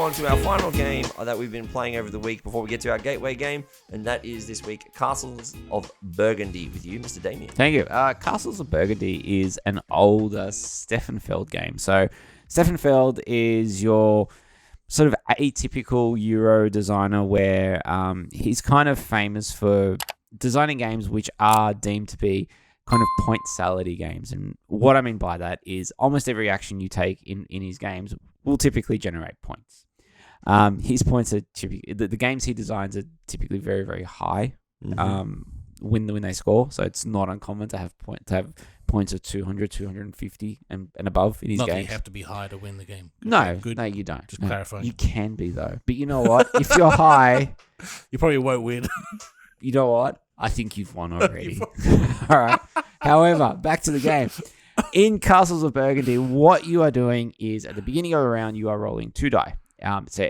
on to our final game that we've been playing over the week before we get to our gateway game, and that is this week Castles of Burgandy with you, Mr. Damien. Thank you. Castles of Burgandy is an older Steffenfeld game. So Steffenfeld is your sort of atypical Euro designer where he's kind of famous for designing games which are deemed to be kind of point salad-y games. And what I mean by that is almost every action you take in his games will typically generate points. His points are typically, the games he designs are typically very, very high when they score. So it's not uncommon to have points of 200, 250 and above in his games. Not that you have to be high to win the game. No, Good. no, you don't. Just clarifying. You can be, though. But you know what? If you're high... You probably won't win. You know what? I think you've won already. All right. However, back to the game. In Castles of Burgandy, what you are doing is at the beginning of a round, you are rolling 2 die. So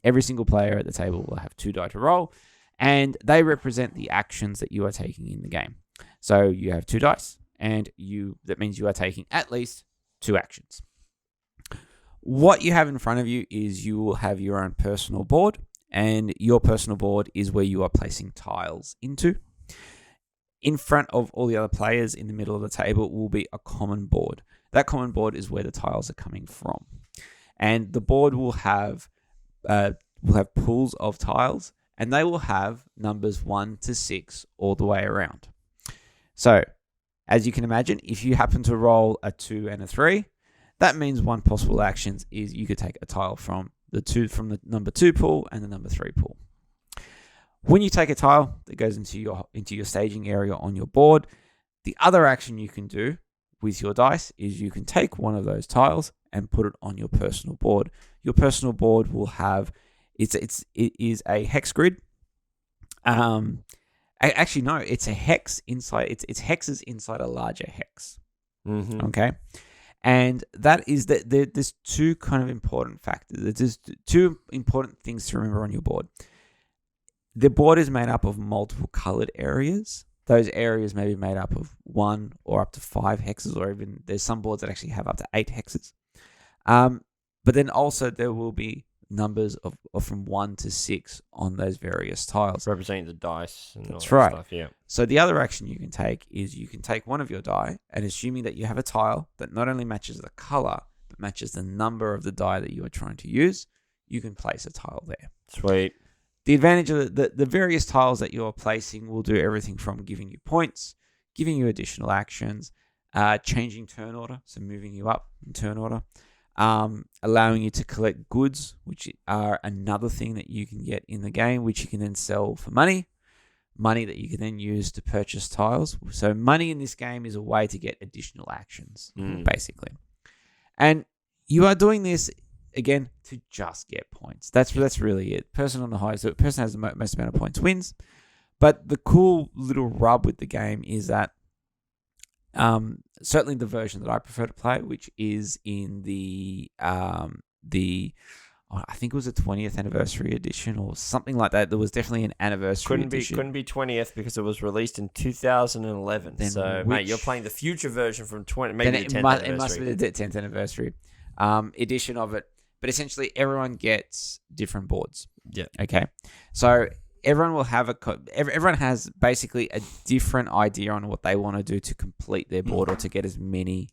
every single player at the table will have 2 die to roll, and they represent the actions that you are taking in the game. So you have 2 dice, and that means you are taking at least 2 actions. What you have in front of you is you will have your own personal board, and your personal board is where you are placing tiles into. In front of all the other players in the middle of the table will be a common board. That common board is where the tiles are coming from. And the board will have pools of tiles, and they will have numbers 1 to 6 all the way around. So, as you can imagine, if you happen to roll a 2 and a 3, that means one possible action is you could take a tile from the number 2 pool and the number 3 pool. When you take a tile that goes into your staging area on your board, the other action you can do with your dice is you can take one of those tiles and put it on your personal board. Your personal board will have it is a hex grid. Actually, no, it's a hex inside. It's hexes inside a larger hex. Mm-hmm. Okay. And that is that there's 2 kind of important factors. There's 2 important things to remember on your board. The board is made up of multiple colored areas. Those areas may be made up of 1 or up to 5 hexes, or even there's some boards that actually have up to 8 hexes. But then also there will be numbers of from 1 to 6 on those various tiles. Representing the dice and That's all that right. stuff, yeah. So the other action you can take is you can take one of your die, and assuming that you have a tile that not only matches the color, but matches the number of the die that you are trying to use, you can place a tile there. Sweet. The advantage of the various tiles that you're placing will do everything from giving you points, giving you additional actions, changing turn order, so moving you up in turn order, allowing you to collect goods, which are another thing that you can get in the game, which you can then sell for money that you can then use to purchase tiles. So money in this game is a way to get additional actions, basically. And you are doing this, again, to just get points. That's really it. Person on the highest, the person has the most amount of points wins. But the cool little rub with the game is that certainly the version that I prefer to play, which is in I think it was a 20th anniversary edition or something like that. There was definitely an anniversary edition. Couldn't be 20th because it was released in 2011. Then so, mate, you're playing the future version from maybe the 10th anniversary. It must be the 10th anniversary edition of it. But essentially, everyone gets different boards. Yeah. Okay. So everyone will have everyone has basically a different idea on what they want to do to complete their board or to get as many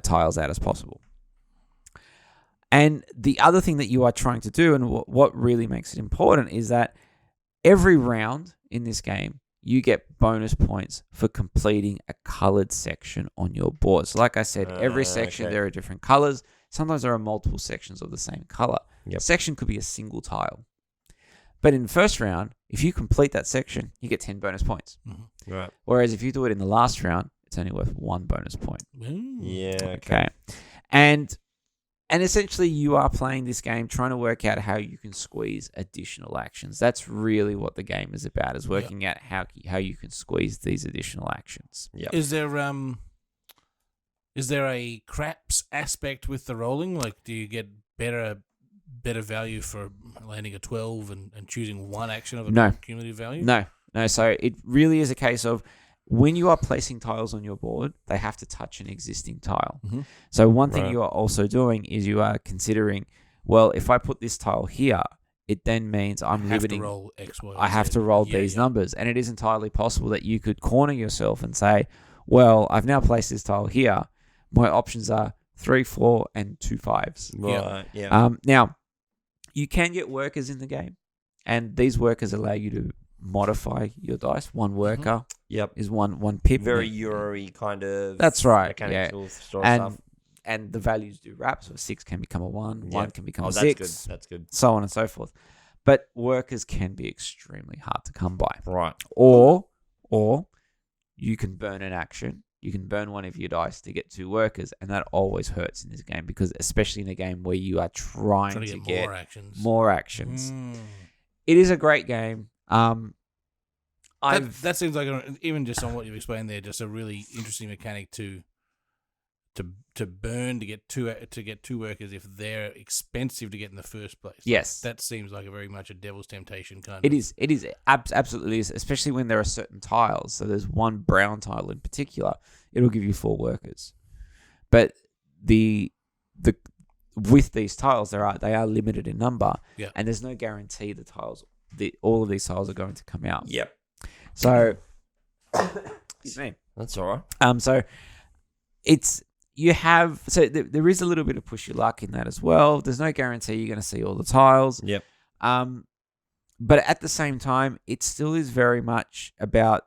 tiles out as possible. And the other thing that you are trying to do, and what really makes it important, is that every round in this game, you get bonus points for completing a colored section on your board. So like I said, every section, there are different colors. Sometimes there are multiple sections of the same color. Yep. A section could be a single tile. But in the first round, if you complete that section, you get 10 bonus points. Mm-hmm. Right. Whereas if you do it in the last round, it's only worth 1 bonus point. Yeah. Okay. And essentially you are playing this game trying to work out how you can squeeze additional actions. That's really what the game is about, is working out how you can squeeze these additional actions. Yep. Is there a craps aspect with the rolling? Like, do you get better value for landing a 12 and choosing one action of a cumulative value? No. So it really is a case of when you are placing tiles on your board, they have to touch an existing tile. Mm-hmm. So one thing you are also doing is you are considering well, if I put this tile here, it then means I'm have to limiting. roll X, Y, I have Z. to roll Yeah, these yeah. numbers, and it is entirely possible that you could corner yourself and say, well, I've now placed this tile here. My options are 3, 4, and 2 5s. Right. Yeah. Now, you can get workers in the game, and these workers allow you to modify your dice. One worker Yep. is one pip. Very Euro-y kind of. That's right, Mechanical sort of stuff. And the values do wrap, so 6 can become a 1, 1 can become a that's 6. good. That's good. So on and so forth. But workers can be extremely hard to come by. Right. Or you can burn an action. You can burn one of your dice to get 2 workers, and that always hurts in this game because, especially in a game where you are trying to get more actions. It is a great game. That seems like even just on what you've explained there, just a really interesting mechanic to burn to get two workers if they're expensive to get in the first place. Yes, that seems like a very much a devil's temptation kind. It is absolutely is, especially when there are certain tiles. So there's one brown tile in particular. It'll give you 4 workers, but with these tiles they are limited in number, and there's no guarantee all of these tiles are going to come out. Yep. So, excuse me. That's all right. So there is a little bit of push your luck in that as well. There's no guarantee you're going to see all the tiles. Yep. But at the same time, it still is very much about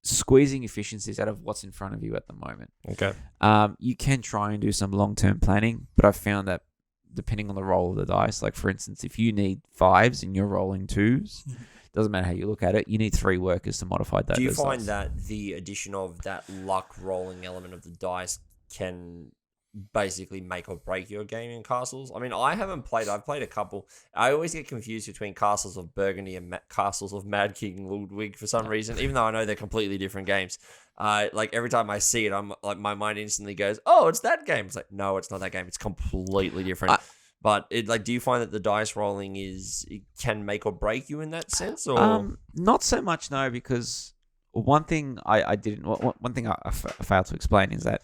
squeezing efficiencies out of what's in front of you at the moment. Okay. You can try and do some long-term planning, but I've found that depending on the roll of the dice, like for instance, if you need 5s and you're rolling 2s, doesn't matter how you look at it, you need 3 workers to modify that. Do you find that the addition of that luck rolling element of the dice can basically make or break your game in Castles? I mean, I've played a couple. I always get confused between Castles of Burgundy and Castles of Mad King Ludwig for some reason, even though I know they're completely different games. Like every time I see it, I'm like, my mind instantly goes, "Oh, it's that game." It's like, no, it's not that game. It's completely different. But do you find that the dice rolling can make or break you in that sense, or not so much? No, because one thing I failed to explain is that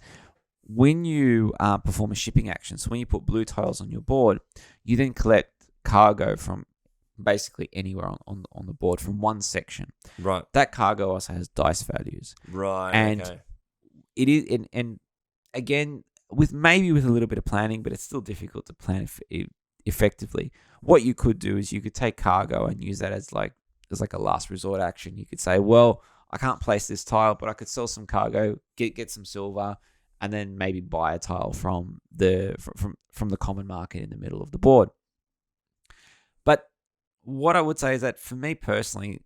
when you perform a shipping action, so when you put blue tiles on your board, you then collect cargo from basically anywhere on the board from one section. Right. That cargo also has dice values. Right. And okay. it is, and again, with a little bit of planning, but it's still difficult to plan effectively. What you could do is you could take cargo and use that as like a last resort action. You could say, well, I can't place this tile, but I could sell some cargo, get some silver, and then maybe buy a tile from the common market in the middle of the board. But what I would say is that for me personally,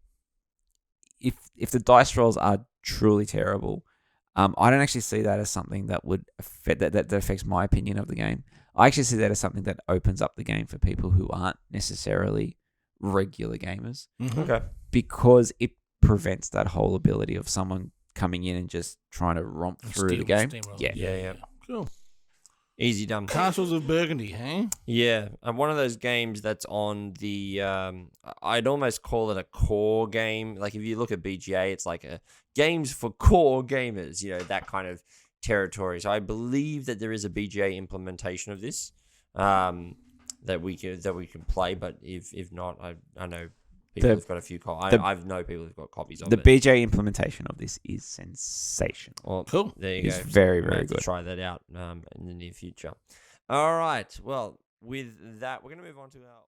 if the dice rolls are truly terrible, I don't actually see that as something that would affect that affects my opinion of the game. I actually see that as something that opens up the game for people who aren't necessarily regular gamers. Mm-hmm. Okay. Because it prevents that whole ability of someone coming in and just trying to romp through the game. Yeah. Cool. Easy done. Castles of Burgandy, hey? Yeah, and one of those games that's on the, I'd almost call it a core game. Like if you look at BGA, it's like a games for core gamers, that kind of territory. So I believe that there is a BGA implementation of this that we can play. But if not, I know people have got a few. I know people who've got copies of the it. The BGA implementation of this is sensational. Well, cool. There you go. It's very, very good. Try that out in the near future. All right. Well, with that, we're going to move on to our